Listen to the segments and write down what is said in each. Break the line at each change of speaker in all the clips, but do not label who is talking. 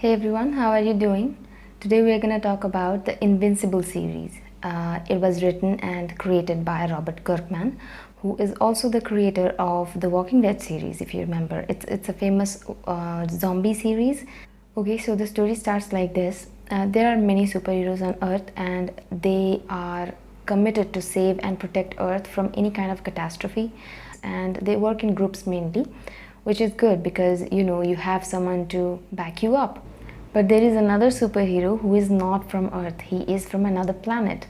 Hey everyone, how are you doing? Today we are going to talk about the Invincible series. It was written and created by Robert Kirkman, who is also the creator of the Walking Dead series, if you remember. It's a famous zombie series. Okay, so the story starts like this. There are many superheroes on Earth and they are committed to save and protect Earth from any kind of catastrophe, and they work in groups mainly, which is good because you have someone to back you up. But there is another superhero who is not from Earth. He is from another planet,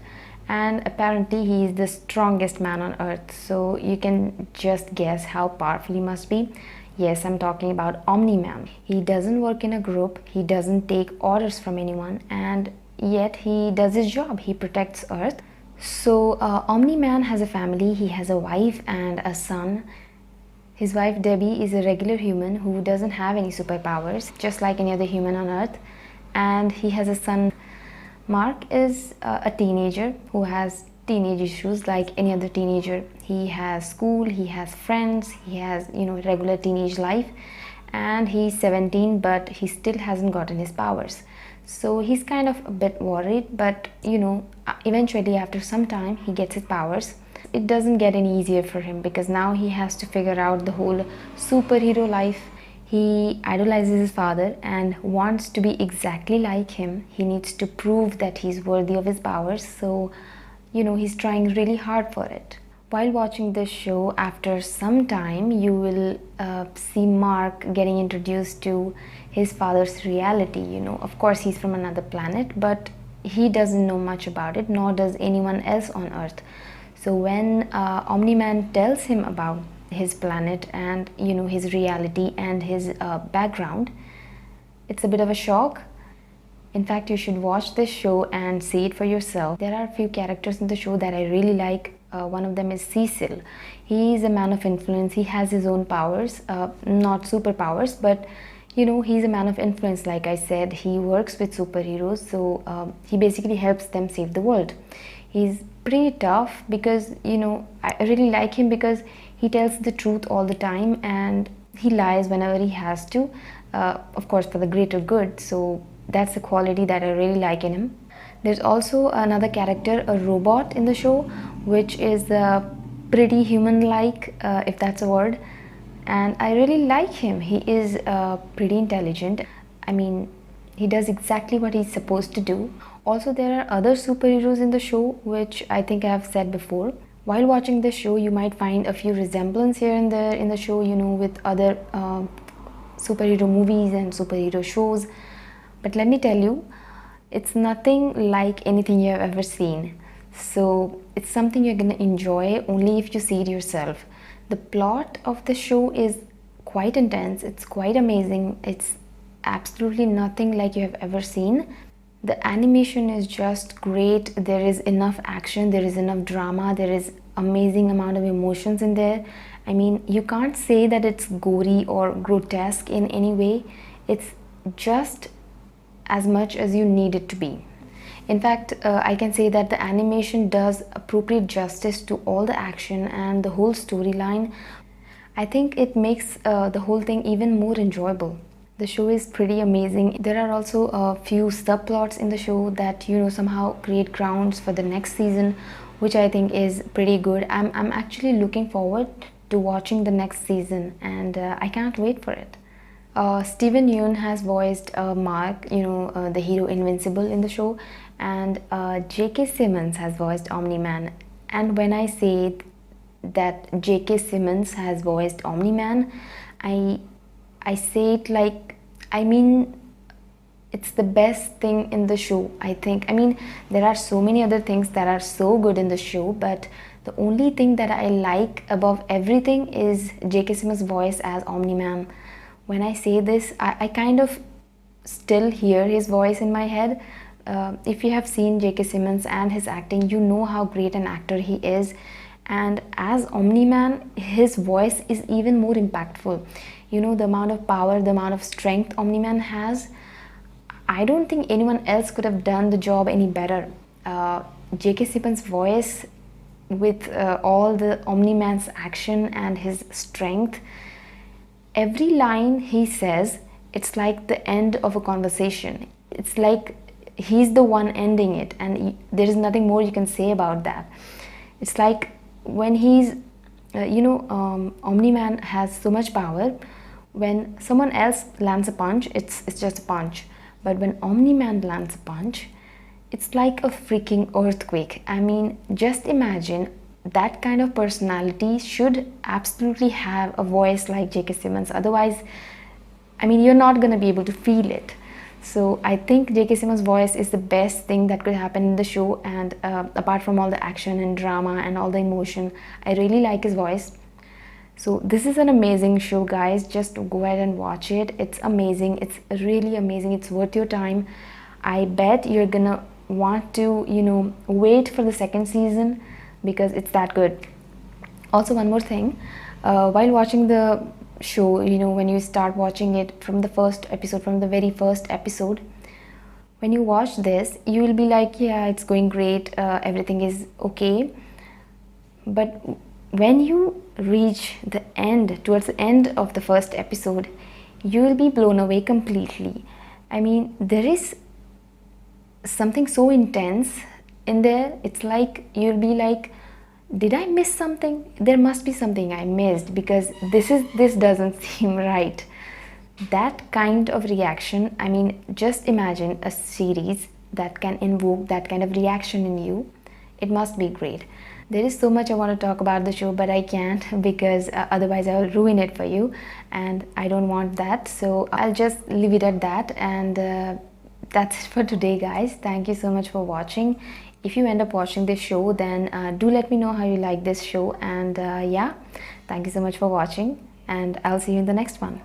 and apparently he is the strongest man on Earth. So you can just guess how powerful he must be. Yes, I'm talking about Omni-Man. He doesn't work in a group, he doesn't take orders from anyone, and yet he does his job. He protects Earth. So Omni-Man has a family. He has a wife and a son. His wife Debbie is a regular human who doesn't have any superpowers, just like any other human on Earth. And he has a son. Mark is a teenager who has teenage issues like any other teenager. He has school, he has friends, he has regular teenage life, and he's 17 but he still hasn't gotten his powers. So he's kind of a bit worried, but eventually after some time he gets his powers. It doesn't get any easier for him because now he has to figure out the whole superhero life. He idolizes his father and wants to be exactly like him. He needs to prove that he's worthy of his powers, so he's trying really hard for it. While watching this show, after some time you will see Mark getting introduced to his father's reality. Of course he's from another planet, but he doesn't know much about it, nor does anyone else on Earth. So when Omni-Man tells him about his planet and his reality and his background, it's a bit of a shock. In fact, you should watch this show and see it for yourself. There are a few characters in the show that I really like. One of them is Cecil. He is a man of influence. He has his own powers, not superpowers, but he's a man of influence. Like I said, he works with superheroes, so he basically helps them save the world. He's pretty tough because I really like him because he tells the truth all the time and he lies whenever he has to, of course for the greater good. So that's the quality that I really like in him. There's also another character, a robot in the show, which is pretty human-like, if that's a word, and I really like him. He is pretty intelligent. I mean, he does exactly what he's supposed to do. Also, there are other superheroes in the show, which I think I have said before. While watching this show, you might find a few resemblance here and there in the show, with other superhero movies and superhero shows. But let me tell you, it's nothing like anything you have ever seen. So it's something you're gonna enjoy only if you see it yourself. The plot of the show is quite intense. It's quite amazing. It's absolutely nothing like you have ever seen. The animation is just great. There is enough action, there is enough drama, there is amazing amount of emotions in there. I mean, you can't say that it's gory or grotesque in any way. It's just as much as you need it to be. In fact, I can say that the animation does appropriate justice to all the action and the whole storyline. I think it makes the whole thing even more enjoyable. The show is pretty amazing. There are also a few subplots in the show that somehow create grounds for the next season, which I think is pretty good. I'm actually looking forward to watching the next season, and I can't wait for it. Steven Yeun has voiced Mark, the hero Invincible in the show, and J.K. Simmons has voiced Omni-Man. And when I say that J.K. Simmons has voiced Omni-Man, I say it like, I mean, it's the best thing in the show, I think. I mean, there are so many other things that are so good in the show, but the only thing that I like above everything is J.K. Simmons' voice as Omni-Man. When I say this, I kind of still hear his voice in my head. If you have seen J.K. Simmons and his acting, you know how great an actor he is. And as Omni-Man, his voice is even more impactful. The amount of power, the amount of strength Omni-Man has, I don't think anyone else could have done the job any better. J.K. Simmons' voice with all the Omni-Man's action and his strength, every line he says it's like the end of a conversation. It's like he's the one ending it, and there is nothing more you can say about that. It's like when he's Omni-Man has so much power. When someone else lands a punch, it's just a punch, but when Omni-Man lands a punch, it's like a freaking earthquake. I mean, just imagine, that kind of personality should absolutely have a voice like J.K. Simmons. Otherwise, I mean, you're not going to be able to feel it. So I think J.K. Simmons' voice is the best thing that could happen in the show, and apart from all the action and drama and all the emotion, I really like his voice. So this is an amazing show, guys. Just go ahead and watch it. It's amazing. It's really amazing. It's worth your time. I bet you're gonna want to, wait for the second season because it's that good. Also, one more thing, while watching the show, when you start watching it from the first episode, from the very first episode, when you watch this, you will be like, yeah, it's going great, everything is okay. But when you reach the end, towards the end of the first episode, you will be blown away completely. I mean, there is something so intense in there. It's like you'll be like, did I miss something? There must be something I missed, because this doesn't seem right. That kind of reaction, I mean, just imagine a series that can invoke that kind of reaction in you. It must be great. There is so much I want to talk about the show, but I can't, because otherwise I will ruin it for you, and I don't want that. So I'll just leave it at that, and that's it for today, guys. Thank you so much for watching. If you end up watching this show, then do let me know how you like this show, and yeah, thank you so much for watching, and I'll see you in the next one.